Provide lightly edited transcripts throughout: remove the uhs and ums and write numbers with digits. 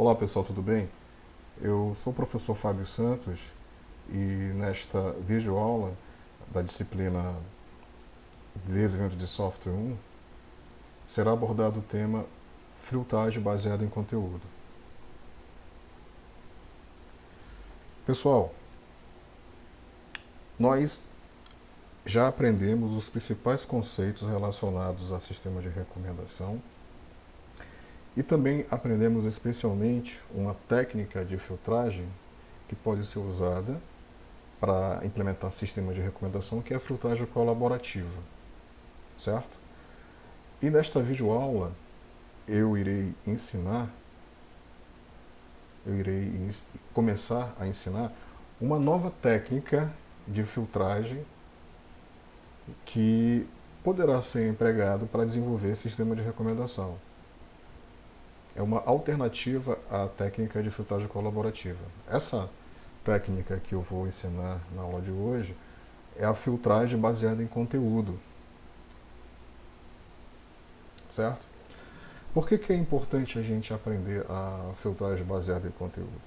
Olá pessoal, tudo bem? Eu sou o professor Fábio Santos e nesta videoaula da disciplina Desenvolvimento de Software 1 será abordado o tema filtragem baseada em conteúdo. Pessoal, nós já aprendemos os principais conceitos relacionados a sistema de recomendação e também aprendemos especialmente uma técnica de filtragem que pode ser usada para implementar sistema de recomendação, que é a filtragem colaborativa, certo? E nesta videoaula eu irei começar a ensinar uma nova técnica de filtragem que poderá ser empregado para desenvolver sistema de recomendação. É uma alternativa à técnica de filtragem colaborativa. Essa técnica que eu vou ensinar na aula de hoje é a filtragem baseada em conteúdo, certo? Por que é importante a gente aprender a filtragem baseada em conteúdo?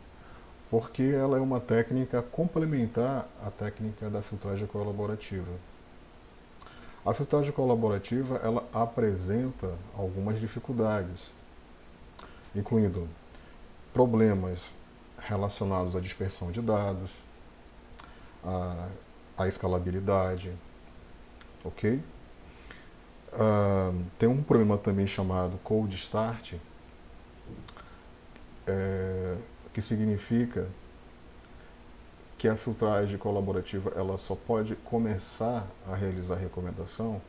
Porque ela é uma técnica complementar à técnica da filtragem colaborativa. A filtragem colaborativa ela apresenta algumas dificuldades, incluindo problemas relacionados à dispersão de dados, à escalabilidade, ok? Tem um problema também chamado cold start, que significa que a filtragem colaborativa ela só pode começar a realizar recomendação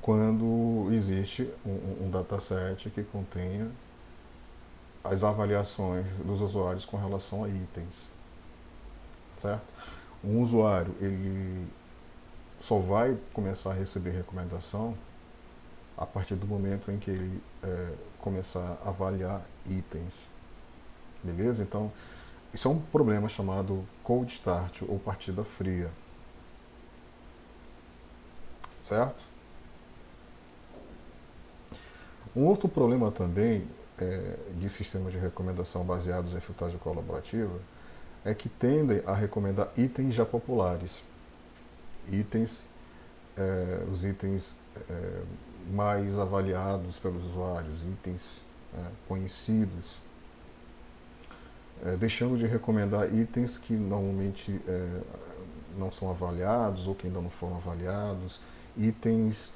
quando existe um dataset que contenha as avaliações dos usuários com relação a itens, certo? Um usuário ele só vai começar a receber recomendação a partir do momento em que ele começar a avaliar itens, beleza? Então, isso é um problema chamado cold start ou partida fria, certo? Um outro problema também de sistemas de recomendação baseados em filtragem colaborativa é que tendem a recomendar itens já populares, os itens mais avaliados pelos usuários, itens conhecidos, deixando de recomendar itens que normalmente não são avaliados ou que ainda não foram avaliados, itens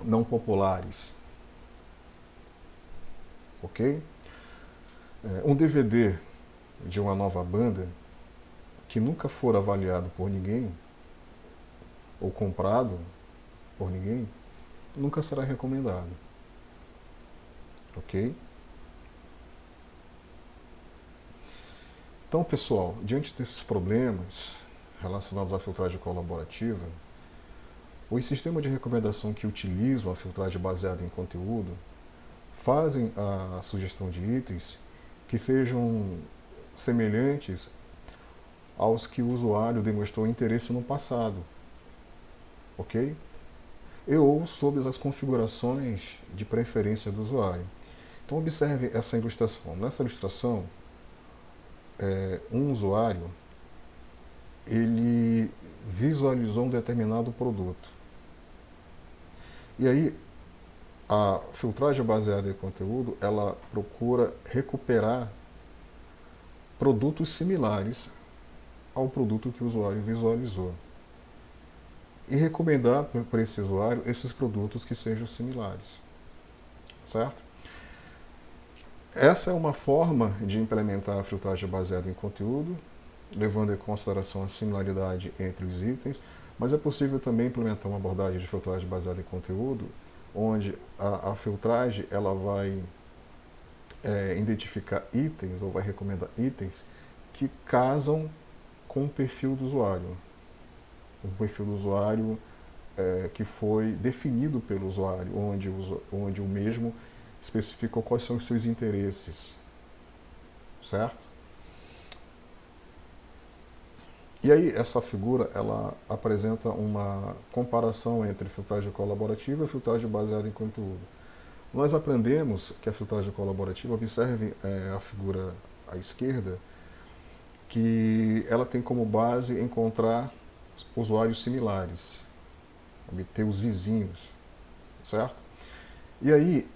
não populares, ok? Um DVD de uma nova banda que nunca for avaliado por ninguém ou comprado por ninguém, nunca será recomendado, ok? Então, pessoal, diante desses problemas relacionados à filtragem colaborativa, os sistemas de recomendação que utilizam a filtragem baseada em conteúdo fazem a sugestão de itens que sejam semelhantes aos que o usuário demonstrou interesse no passado, ok? E ou sob as configurações de preferência do usuário. Então observe essa ilustração. Nessa ilustração, um usuário ele visualizou um determinado produto. E aí a filtragem baseada em conteúdo ela procura recuperar produtos similares ao produto que o usuário visualizou e recomendar para esse usuário esses produtos que sejam similares, certo? Essa é uma forma de implementar a filtragem baseada em conteúdo, levando em consideração a similaridade entre os itens, mas é possível também implementar uma abordagem de filtragem baseada em conteúdo, onde a filtragem ela vai identificar itens ou vai recomendar itens que casam com o perfil do usuário. O perfil do usuário que foi definido pelo usuário, onde o mesmo especificou quais são os seus interesses, certo? E aí essa figura ela apresenta uma comparação entre filtragem colaborativa e filtragem baseada em conteúdo. Nós aprendemos que a filtragem colaborativa, observe a figura à esquerda, que ela tem como base encontrar usuários similares, obter os vizinhos, certo? E aí,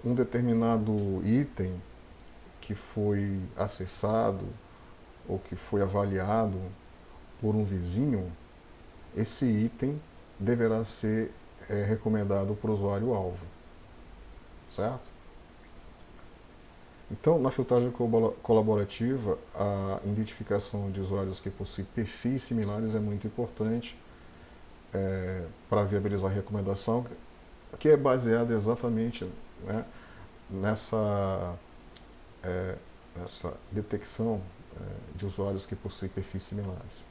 um determinado item que foi acessado ou que foi avaliado por um vizinho, esse item deverá ser recomendado para o usuário-alvo, certo? Então, na filtragem colaborativa, a identificação de usuários que possuem perfis similares é muito importante para viabilizar a recomendação, que é baseada exatamente, né, nessa, nessa detecção de usuários que possuem perfis similares.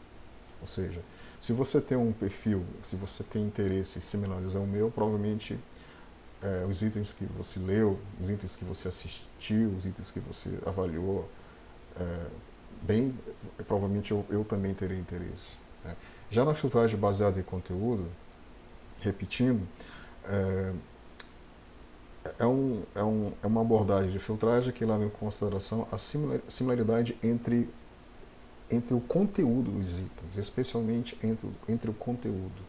Ou seja, se você tem um perfil, se você tem interesses similares ao meu, provavelmente os itens que você leu, os itens que você assistiu, os itens que você avaliou, bem, provavelmente eu também terei interesse. Né? Já na filtragem baseada em conteúdo, repetindo, é uma abordagem de filtragem que leva em consideração a similaridade entre o conteúdo dos itens, especialmente entre o conteúdo,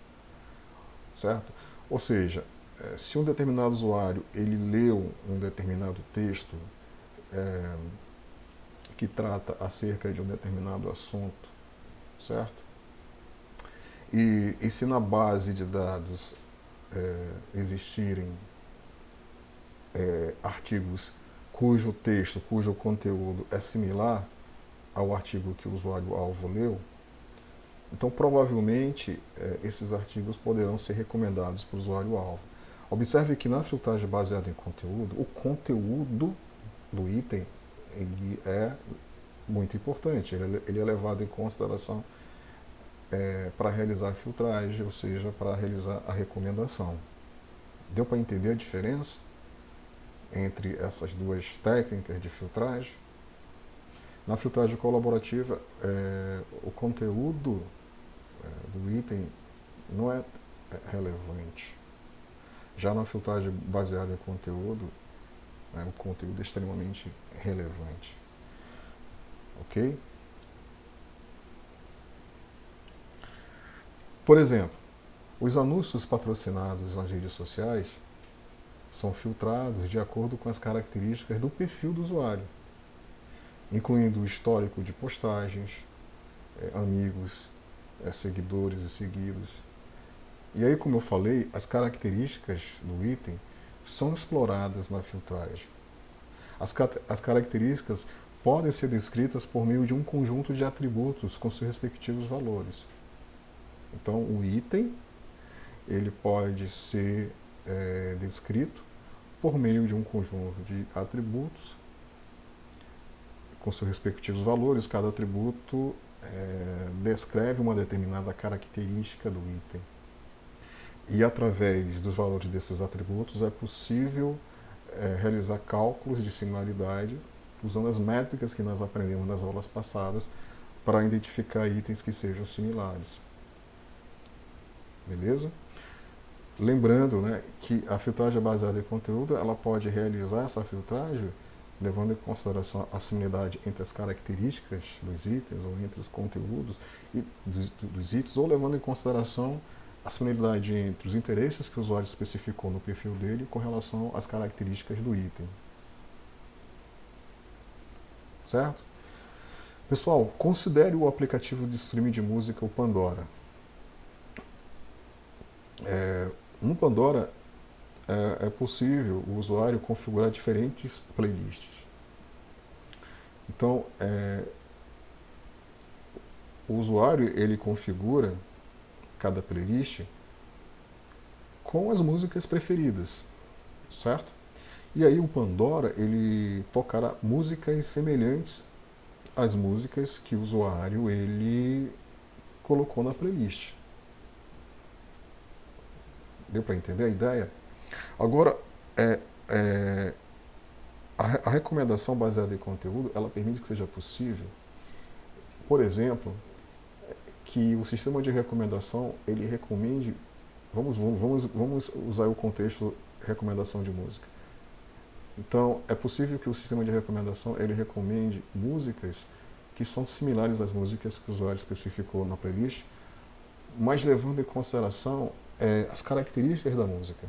certo? Ou seja, se um determinado usuário ele leu um determinado texto que trata acerca de um determinado assunto, certo? E se na base de dados existirem artigos cujo texto, cujo conteúdo é similar ao artigo que o usuário-alvo leu, então provavelmente esses artigos poderão ser recomendados para o usuário-alvo. Observe que na filtragem baseada em conteúdo, o conteúdo do item ele é muito importante, ele é levado em consideração para realizar a filtragem, ou seja, para realizar a recomendação. Deu para entender a diferença entre essas duas técnicas de filtragem? Na filtragem colaborativa, o conteúdo do item não é relevante. Já na filtragem baseada em conteúdo, o conteúdo é extremamente relevante. Ok? Por exemplo, os anúncios patrocinados nas redes sociais são filtrados de acordo com as características do perfil do usuário, incluindo o histórico de postagens, amigos, seguidores e seguidos. E aí, como eu falei, as características do item são exploradas na filtragem. As características podem ser descritas por meio de um conjunto de atributos com seus respectivos valores. Então, o item ele pode ser descrito por meio de um conjunto de atributos com seus respectivos valores. Cada atributo descreve uma determinada característica do item. E através dos valores desses atributos é possível realizar cálculos de similaridade usando as métricas que nós aprendemos nas aulas passadas para identificar itens que sejam similares. Beleza? Lembrando, né, que a filtragem baseada em conteúdo, ela pode realizar essa filtragem levando em consideração a similaridade entre as características dos itens ou entre os conteúdos dos itens, ou levando em consideração a similaridade entre os interesses que o usuário especificou no perfil dele com relação às características do item. Certo? Pessoal, considere o aplicativo de streaming de música, o Pandora. No Pandora é possível o usuário configurar diferentes playlists. Então, o usuário ele configura cada playlist com as músicas preferidas, certo? E aí o Pandora ele tocará músicas semelhantes às músicas que o usuário ele colocou na playlist. Deu para entender a ideia? Agora, a recomendação baseada em conteúdo, ela permite que seja possível, por exemplo, que o sistema de recomendação ele recomende, vamos usar o contexto recomendação de música. Então, é possível que o sistema de recomendação ele recomende músicas que são similares às músicas que o usuário especificou na playlist, mas levando em consideração as características da música,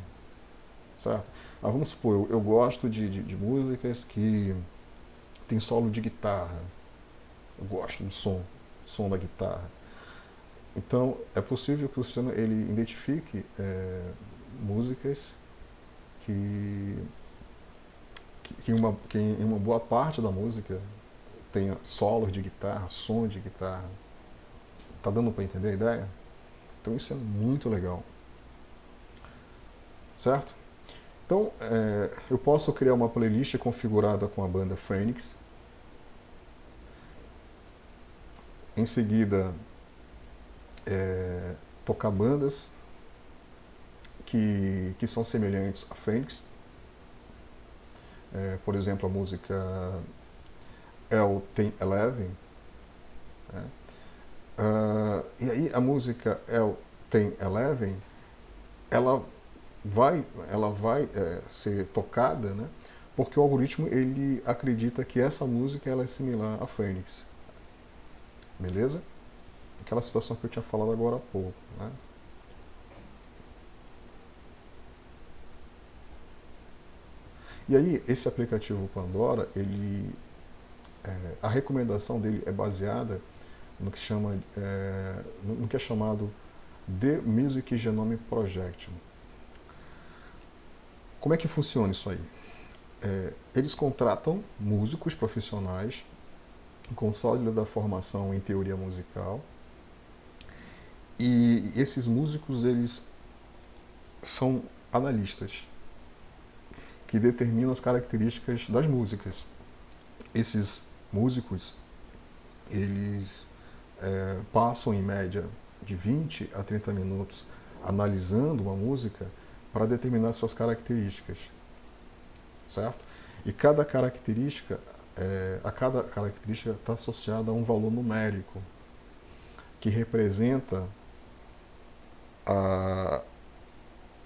certo? Vamos supor, eu gosto de músicas que tem solo de guitarra, eu gosto do som da guitarra. Então, é possível que o sistema ele identifique músicas que em uma boa parte da música tenha solos de guitarra, som de guitarra. Tá dando para entender a ideia? Então isso é muito legal, certo? Então eu posso criar uma playlist configurada com a banda Phoenix. Em seguida, tocar bandas que são semelhantes a Phoenix. Por exemplo, a música El Tem Eleven. Né? E aí a música El Tem Eleven, ela vai ser tocada, né? Porque o algoritmo ele acredita que essa música ela é similar a Phoenix. Beleza? Aquela situação que eu tinha falado agora há pouco. Né? E aí, esse aplicativo Pandora, a recomendação dele é baseada no que, no que é chamado The Music Genome Project. Como é que funciona isso aí? Eles contratam músicos profissionais com sólida formação em teoria musical, e esses músicos eles são analistas que determinam as características das músicas. Esses músicos eles passam em média de 20 a 30 minutos analisando uma música para determinar suas características, certo? E cada característica está associada a um valor numérico que representa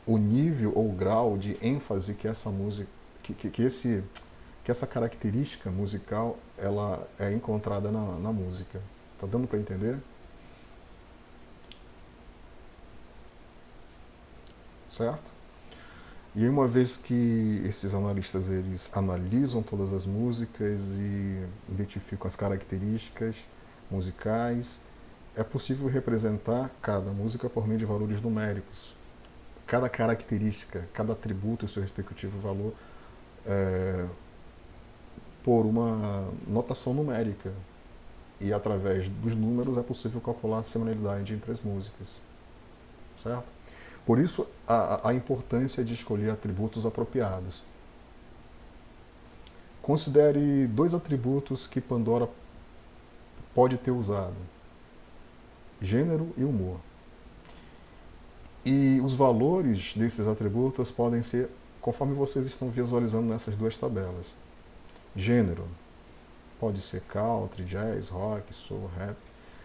o nível ou grau de ênfase que essa música, que essa característica musical ela é encontrada na música. Tá dando para entender? Certo? E uma vez que esses analistas eles analisam todas as músicas e identificam as características musicais, é possível representar cada música por meio de valores numéricos. Cada característica, cada atributo e seu respectivo valor por uma notação numérica. E através dos números é possível calcular a similaridade entre as músicas. Certo? Por isso, a importância de escolher atributos apropriados. Considere 2 atributos que Pandora pode ter usado: gênero e humor. E os valores desses atributos podem ser conforme vocês estão visualizando nessas 2 tabelas. Gênero pode ser country, jazz, rock, soul, rap.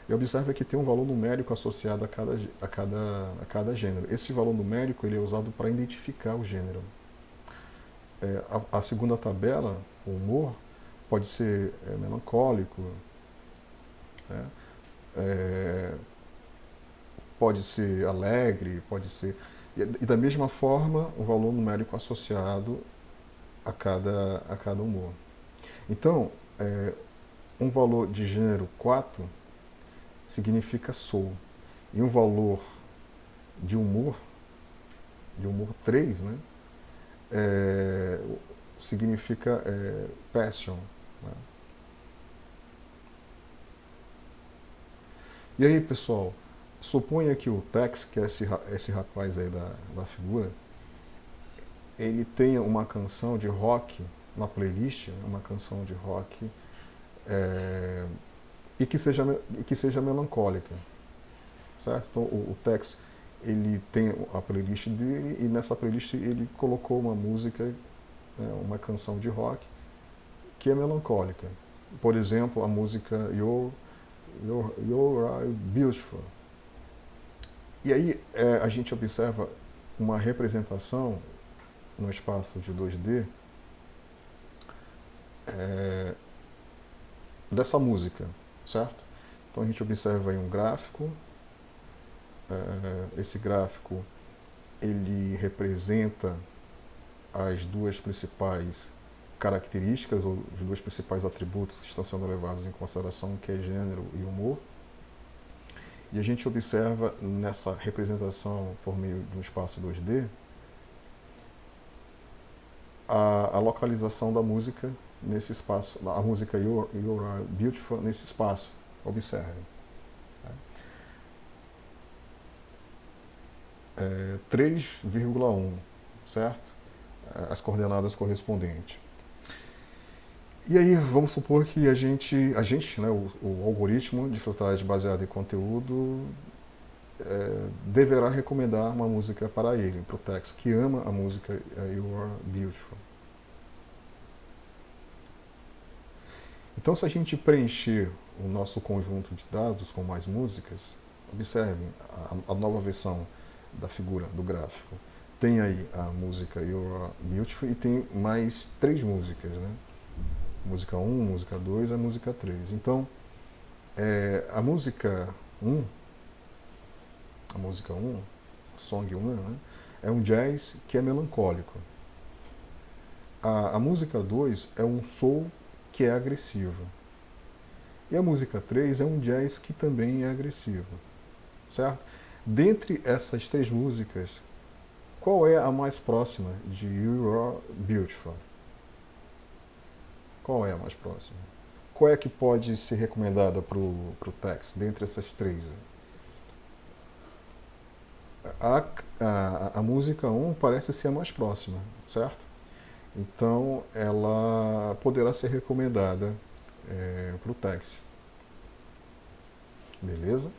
E observe que tem um valor numérico associado a cada gênero. Esse valor numérico ele é usado para identificar o gênero. A segunda tabela, o humor, pode ser melancólico, né? Pode ser alegre, pode ser... E da mesma forma, o valor numérico associado a cada humor. Então, um valor de gênero 4 significa soul. E um valor de humor 3, né, significa passion. Né? E aí, pessoal, suponha que o Tex, que é esse rapaz aí da figura, ele tenha uma canção de rock na playlist, uma canção de rock e que seja melancólica, certo? Então o Tex ele tem a playlist dele e nessa playlist ele colocou uma música, né, uma canção de rock que é melancólica. Por exemplo, a música You're Beautiful. E aí a gente observa uma representação no espaço de 2D dessa música, certo? Então a gente observa aí um gráfico, esse gráfico ele representa as duas principais características, ou os dois principais atributos que estão sendo levados em consideração, que é gênero e humor. E a gente observa nessa representação por meio de um espaço 2D a localização da música nesse espaço, a música You Are Beautiful nesse espaço. Observem. 3,1, certo? As coordenadas correspondentes. E aí, vamos supor que a gente né, o algoritmo de filtragem baseado em conteúdo deverá recomendar uma música para ele, para o Tex, que ama a música You Are Beautiful. Então, se a gente preencher o nosso conjunto de dados com mais músicas, observem a nova versão da figura, do gráfico. Tem aí a música You Are Beautiful e tem mais 3 músicas, né? Música 1, música 2 e a música 3. Então, a música 1, Song 1, né, é um jazz que é melancólico. A música 2 é um soul que é agressivo. E a música 3 é um jazz que também é agressivo. Certo? Dentre essas 3 músicas, qual é a mais próxima de You Are Beautiful? Qual é a mais próxima? Qual é que pode ser recomendada para o Tex, dentre essas 3? A música 1 parece ser a mais próxima, certo? Então, ela poderá ser recomendada para o Tex. Beleza?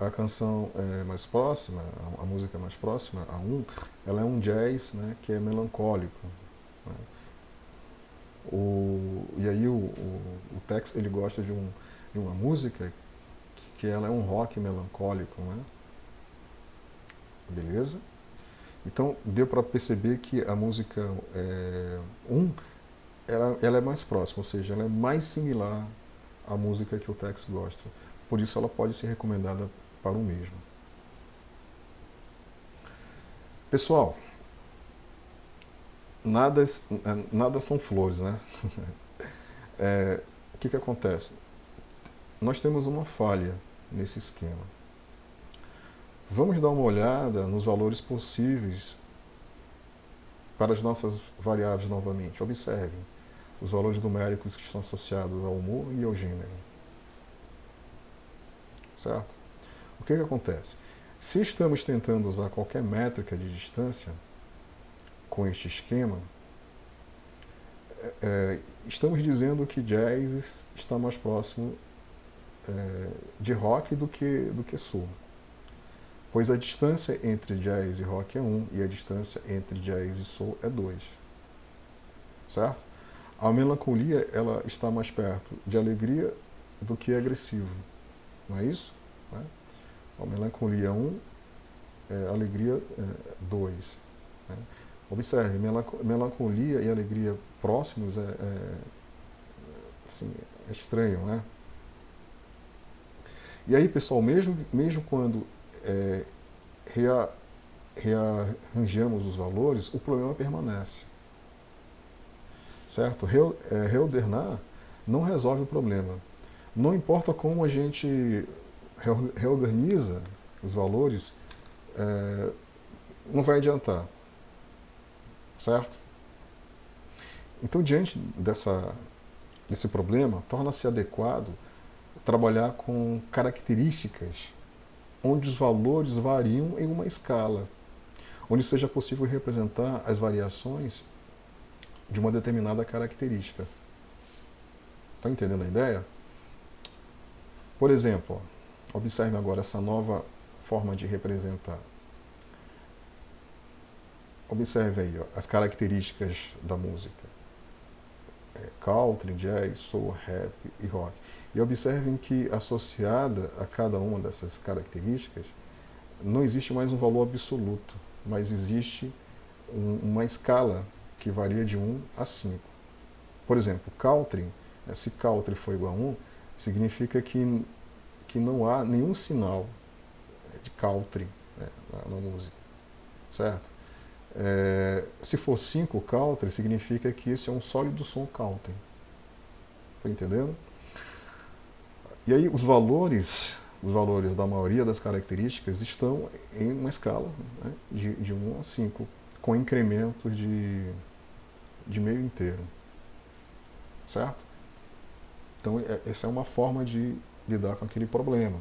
A canção mais próxima, a música mais próxima, a 1, ela é um jazz, né, que é melancólico. Né? E aí o Tex ele gosta de uma música que ela é um rock melancólico, né? Beleza? Então deu para perceber que a música 1 ela é mais próxima, ou seja, ela é mais similar à música que o Tex gosta. Por isso ela pode ser recomendada para o mesmo. Pessoal, nada são flores, né? O que acontece? Nós temos uma falha nesse esquema. Vamos dar uma olhada nos valores possíveis para as nossas variáveis novamente. Observem os valores numéricos que estão associados ao humor e ao gênero. Certo? O que acontece? Se estamos tentando usar qualquer métrica de distância com este esquema, estamos dizendo que jazz está mais próximo de rock do que soul. Pois a distância entre jazz e rock é 1 e a distância entre jazz e soul é 2. Certo? A melancolia ela está mais perto de alegria do que agressivo. Não é isso? Né? A melancolia 1, alegria 2. Né? Observe, melancolia e alegria próximos assim, é estranho, né? E aí, pessoal, mesmo quando rearranjamos os valores, o problema permanece. Certo? Reordenar não resolve o problema. Não importa como a gente reorganiza os valores, não vai adiantar. Certo? Então, diante desse problema, torna-se adequado trabalhar com características onde os valores variam em uma escala, onde seja possível representar as variações de uma determinada característica. Está entendendo a ideia? Por exemplo, observe agora essa nova forma de representar. Observe aí as características da música. Country, jazz, soul, rap e rock. E observem que associada a cada uma dessas características não existe mais um valor absoluto, mas existe uma escala que varia de 1 a 5. Por exemplo, Caltri, se Caltri for igual a 1, significa que não há nenhum sinal de Caltri, né, na música, certo? Se for 5 Caltri, significa que esse é um sólido som Caltri. Tá entendendo? E aí os valores da maioria das características estão em uma escala, né, de 1 a 5, com incrementos de meio inteiro, certo? Então, essa é uma forma de lidar com aquele problema.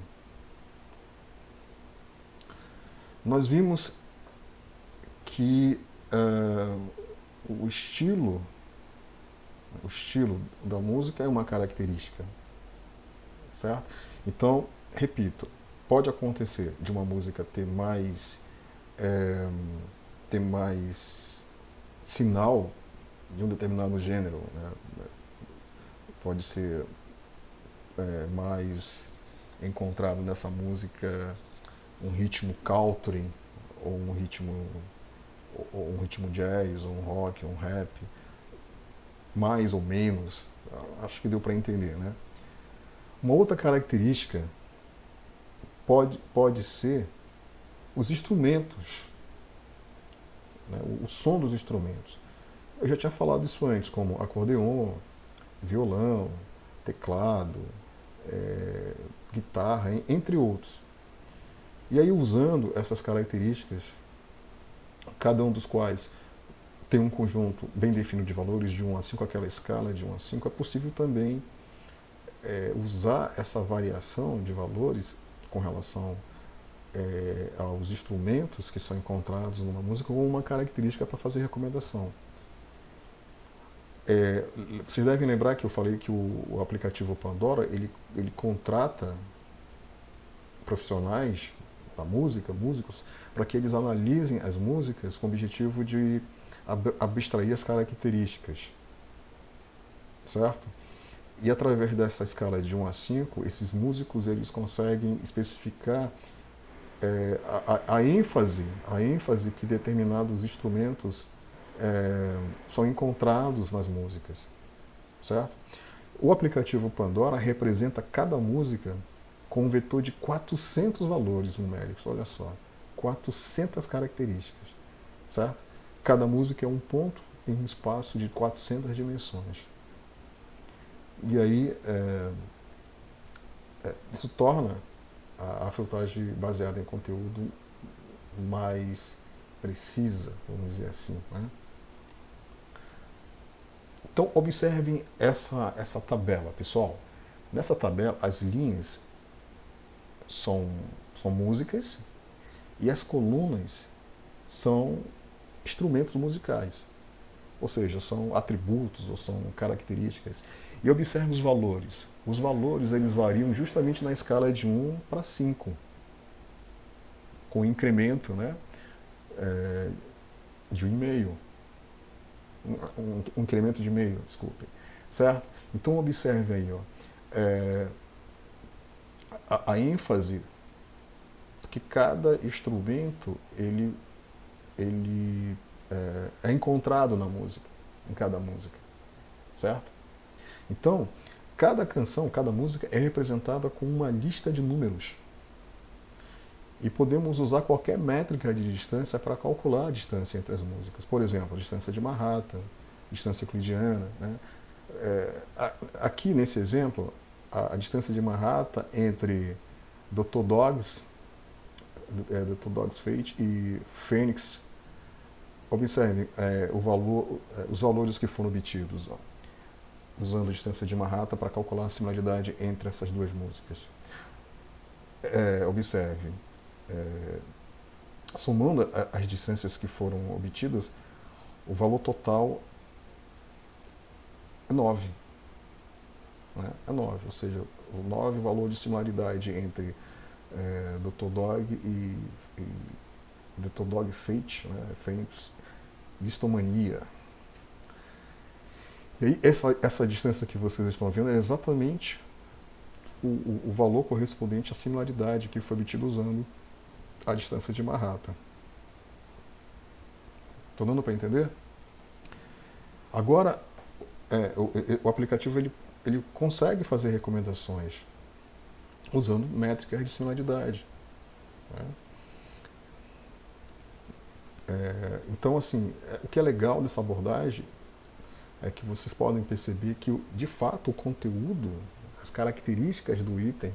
Nós vimos que o estilo da música é uma característica, certo? Então, repito, pode acontecer de uma música ter mais sinal de um determinado gênero, né? Pode ser mais encontrado nessa música um ritmo country, ou um ritmo jazz, ou um rock, ou um rap, mais ou menos. Acho que deu para entender, né? Uma outra característica pode ser os instrumentos, né? O som dos instrumentos. Eu já tinha falado isso antes, como acordeon, violão, teclado, guitarra, entre outros. E aí, usando essas características, cada um dos quais tem um conjunto bem definido de valores de 1 a 5, aquela escala de 1 a 5, é possível também usar essa variação de valores com relação aos instrumentos que são encontrados numa música como uma característica para fazer recomendação. Vocês devem lembrar que eu falei que o aplicativo Pandora, ele contrata profissionais da música, músicos, para que eles analisem as músicas com o objetivo de abstrair as características, certo? E através dessa escala de 1 a 5, esses músicos eles conseguem especificar a ênfase que determinados instrumentos são encontrados nas músicas, certo? O aplicativo Pandora representa cada música com um vetor de 400 valores numéricos, olha só, 400 características, certo? Cada música é um ponto em um espaço de 400 dimensões. E aí, isso torna a filtragem baseada em conteúdo mais precisa, vamos dizer assim, né? Então, observem essa tabela, pessoal. Nessa tabela, as linhas são músicas e as colunas são instrumentos musicais, ou seja, são atributos ou são características. E observe os valores. Os valores eles variam justamente na escala de 1 para 5, com incremento, né, de 1,5. Um incremento de meio, desculpe. Certo? Então observe aí, ó, a ênfase que cada instrumento ele é encontrado na música, em cada música, certo? Então, cada canção, cada música é representada com uma lista de números. E podemos usar qualquer métrica de distância para calcular a distância entre as músicas. Por exemplo, a distância de Manhattan, distância euclidiana, né? Aqui nesse exemplo, a distância de Manhattan entre Dr. Dogs Fate e Phoenix, observe os valores que foram obtidos, ó, usando a distância de Manhattan para calcular a similaridade entre essas duas músicas. Observe, somando as distâncias que foram obtidas, o valor total é 9. Né? É 9, ou seja, o 9 valor de similaridade entre Dr. Dog e Dr. Dog Fate, né? Phoenix, Listomania. E aí, essa distância que vocês estão vendo é exatamente o valor correspondente à similaridade que foi obtido usando a distância de Manhattan. Estou dando para entender? Agora, o aplicativo ele consegue fazer recomendações usando métricas de similaridade. Né? Então, assim, o que é legal dessa abordagem é que vocês podem perceber que, de fato, o conteúdo, as características do item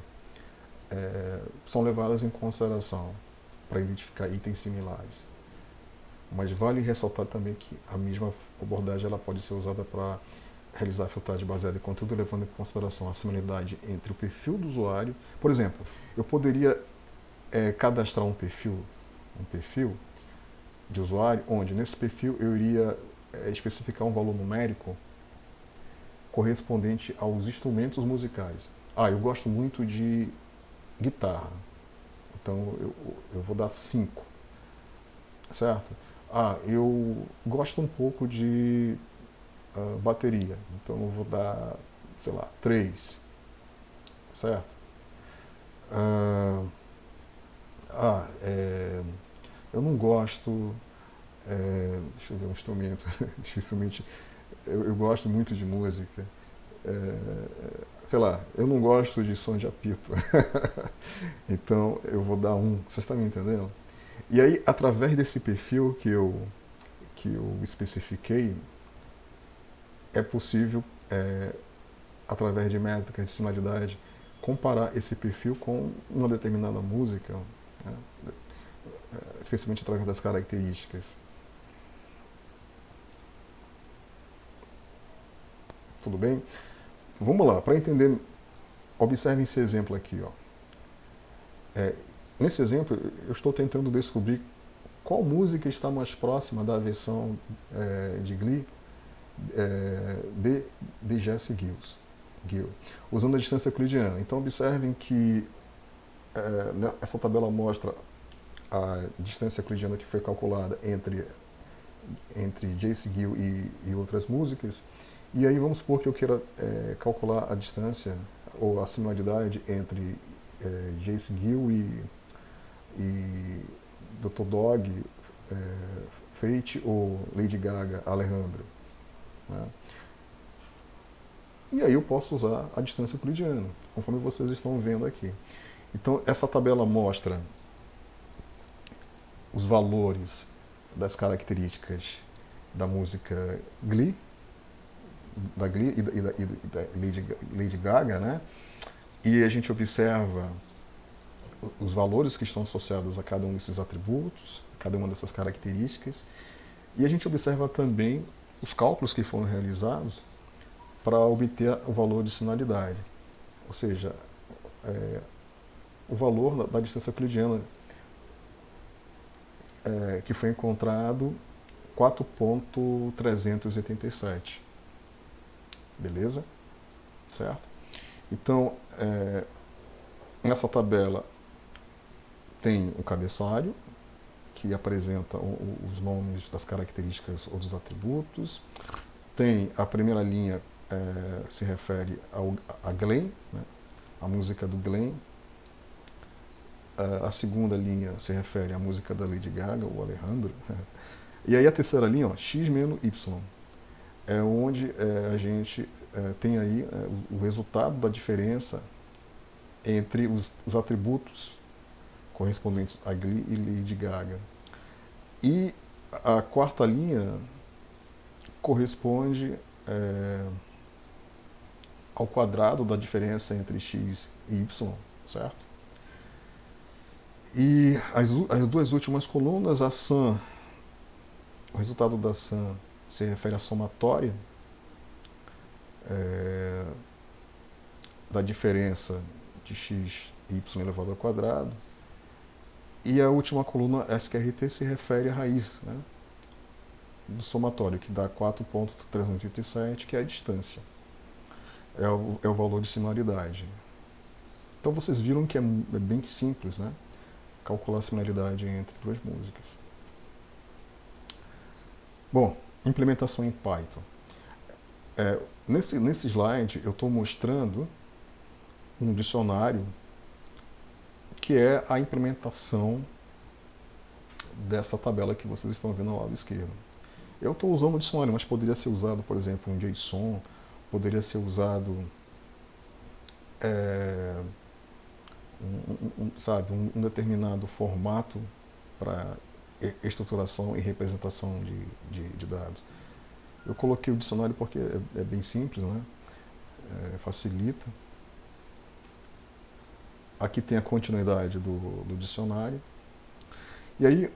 são levadas em consideração para identificar itens similares. Mas vale ressaltar também que a mesma abordagem ela pode ser usada para realizar a filtragem baseada em conteúdo, levando em consideração a similaridade entre o perfil do usuário. Por exemplo, eu poderia cadastrar um perfil de usuário, onde nesse perfil eu iria especificar um valor numérico correspondente aos instrumentos musicais. Eu gosto muito de guitarra, então eu vou dar 5, certo? Eu gosto um pouco de bateria, então eu vou dar, sei lá, 3, certo? Eu não gosto, deixa eu ver um instrumento, dificilmente, eu gosto muito de música, sei lá, eu não gosto de som de apito, então eu vou dar 1, vocês estão me entendendo? E aí, através desse perfil que eu especifiquei, é possível, através de métricas de similaridade, comparar esse perfil com uma determinada música, né? Especialmente através das características. Tudo bem? Vamos lá, para entender, observe esse exemplo aqui. Nesse exemplo, eu estou tentando descobrir qual música está mais próxima da versão de Glee de Jesse Gill, usando a distância euclidiana. Então, observem que essa tabela mostra a distância euclidiana que foi calculada entre Jesse Gill e outras músicas. E aí vamos supor que eu queira calcular a distância ou a similaridade entre Jesse Gill e Dr. Dog, Fate ou Lady Gaga, Alejandro. Né? E aí eu posso usar a distância euclidiana, conforme vocês estão vendo aqui. Então essa tabela mostra os valores das características da música Glee, da Glee e da Lady Gaga, né? E a gente observa os valores que estão associados a cada um desses atributos, cada uma dessas características, e a gente observa também os cálculos que foram realizados para obter o valor de similaridade, ou seja, o valor da distância euclidiana que foi encontrado 4.387. Beleza? Certo? Então, nessa tabela tem o cabeçalho, que apresenta os nomes das características ou dos atributos. Tem a primeira linha, se refere a Glenn, né? A música do Glenn. A segunda linha se refere à música da Lady Gaga, o Alejandro. E aí a terceira linha, X menos Y, é onde a gente tem aí o resultado da diferença entre os atributos correspondentes a Glee e Lady Gaga. E a quarta linha corresponde ao quadrado da diferença entre X e Y, certo? E as duas últimas colunas, a sum, o resultado da sum se refere à somatória da diferença de x e y elevado ao quadrado. E a última coluna, SQRT, se refere à raiz, né, do somatório, que dá 4.387, que é a distância. É o valor de similaridade. Então vocês viram que é bem simples, né? Calcular a similaridade entre duas músicas. Bom, implementação em Python. Nesse slide eu estou mostrando um dicionário que é a implementação dessa tabela que vocês estão vendo ao lado esquerdo. Eu estou usando o dicionário, mas poderia ser usado, por exemplo, um JSON, poderia ser usado é, sabe, um determinado formato para estruturação e representação de dados. Eu coloquei o dicionário porque é bem simples, né? Facilita. Aqui tem a continuidade do dicionário. E aí,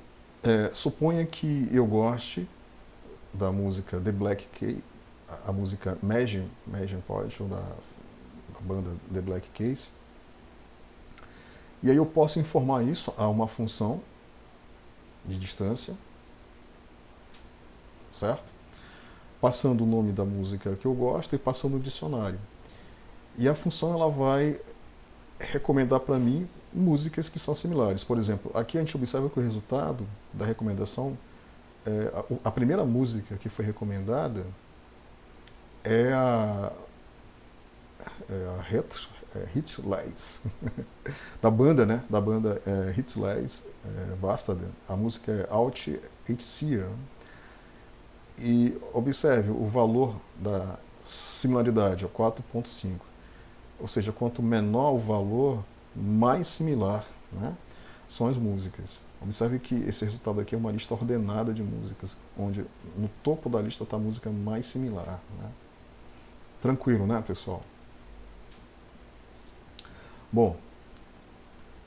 suponha que eu goste da música The Black Keys, a música Imagine Poetry, da banda The Black Keys. E aí eu posso informar isso a uma função de distância, certo? Passando o nome da música que eu gosto e passando o dicionário. E a função ela vai recomendar para mim músicas que são similares. Por exemplo, aqui a gente observa que o resultado da recomendação, a primeira música que foi recomendada é Hit Lights, da banda, né? Da banda Hit Lights, Bastard. A música é Out HCA. E observe o valor da similaridade, é 4.5. Ou seja, quanto menor o valor, mais similar, né, são as músicas. Observe que esse resultado aqui é uma lista ordenada de músicas, onde no topo da lista está a música mais similar. Né? Tranquilo, né, pessoal? Bom,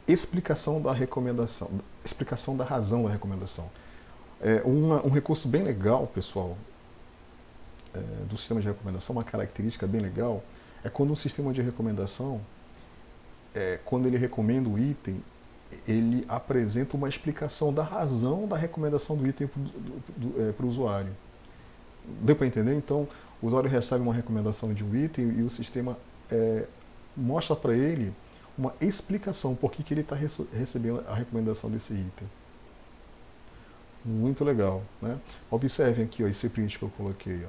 explicação da recomendação, explicação da razão da recomendação. Um recurso bem legal, pessoal, do sistema de recomendação, uma característica bem legal, é quando um sistema de recomendação, quando ele recomenda o item, ele apresenta uma explicação da razão da recomendação do item para o usuário. Deu para entender? Então, o usuário recebe uma recomendação de um item e o sistema mostra para ele uma explicação por que ele está recebendo a recomendação desse item. Muito legal. Né? Observem aqui ó, esse print que eu coloquei. Ó.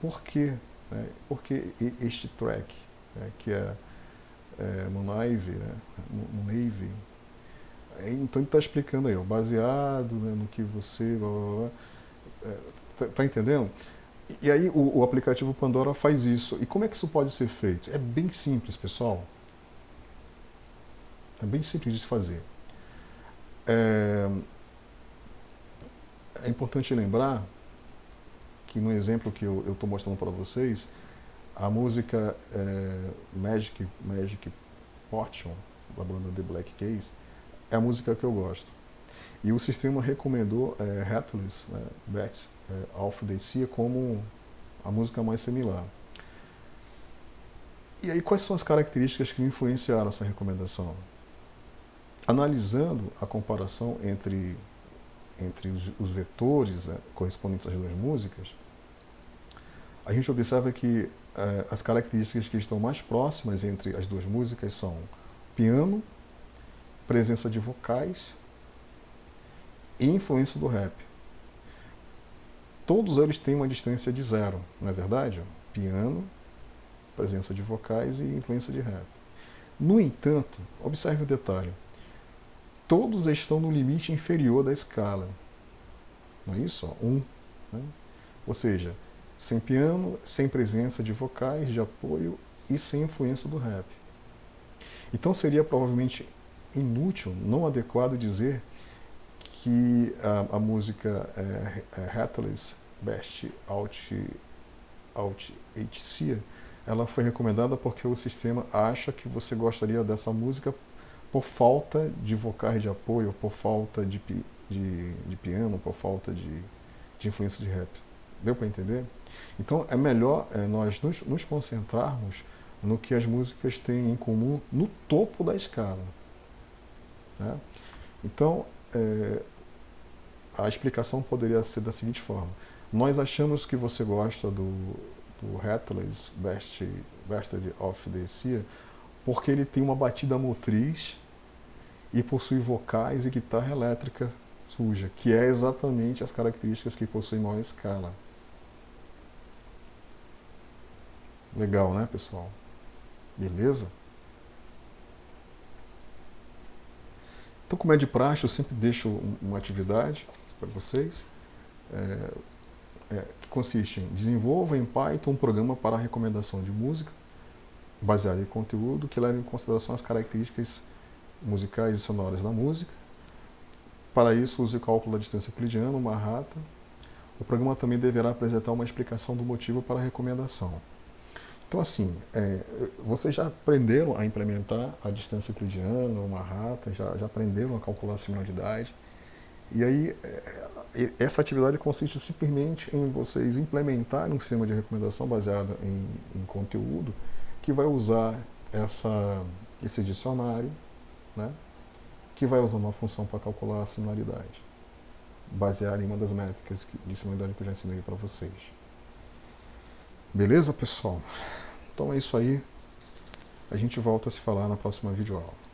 Por que, né? Por que este track, né? Que é Moonave, né? Moonave. Então ele está explicando aí, ó, baseado, né, no que você... Blá, blá, blá. Tá entendendo? E aí o aplicativo Pandora faz isso. E como é que isso pode ser feito? É bem simples, pessoal. É bem simples de se fazer. É importante lembrar que no exemplo que eu estou mostrando para vocês, a música Magic Fortune, da banda The Black Keys, é a música que eu gosto. E o sistema recomendou Heartless, Bats of the Sea como a música mais similar. E aí quais são as características que influenciaram essa recomendação? Analisando a comparação entre os vetores correspondentes às duas músicas, a gente observa que as características que estão mais próximas entre as duas músicas são piano, presença de vocais e influência do rap. Todos eles têm uma distância de zero, não é verdade? Piano, presença de vocais e influência de rap. No entanto, observe o detalhe. Todos estão no limite inferior da escala. Não é isso? 1. Né? Ou seja, sem piano, sem presença de vocais, de apoio e sem influência do rap. Então seria provavelmente inútil, não adequado dizer que a música Heartless Best Out HC, ela foi recomendada porque o sistema acha que você gostaria dessa música por falta de vocais de apoio, por falta de piano, por falta de influência de rap. Deu para entender? Então é melhor nós nos concentrarmos no que as músicas têm em comum no topo da escala. Né? Então, a explicação poderia ser da seguinte forma. Nós achamos que você gosta do Heartless Bastard of the Sea porque ele tem uma batida motriz e possui vocais e guitarra elétrica suja, que é exatamente as características que possuem maior escala. Legal, né, pessoal? Beleza? Então, como é de praxe, eu sempre deixo uma atividade para vocês, que consiste em desenvolva em Python um programa para a recomendação de música, baseado em conteúdo que leve em consideração as características musicais e sonoras da música. Para isso, use o cálculo da distância euclidiana, uma rata. O programa também deverá apresentar uma explicação do motivo para a recomendação. Então, assim, vocês já aprenderam a implementar a distância euclidiana, uma rata, já aprenderam a calcular a similaridade. E aí, essa atividade consiste simplesmente em vocês implementarem um sistema de recomendação baseado em conteúdo que vai usar esse dicionário, né, que vai usar uma função para calcular a similaridade, baseada em uma das métricas de similaridade que eu já ensinei para vocês. Beleza, pessoal? Então é isso aí. A gente volta a se falar na próxima videoaula.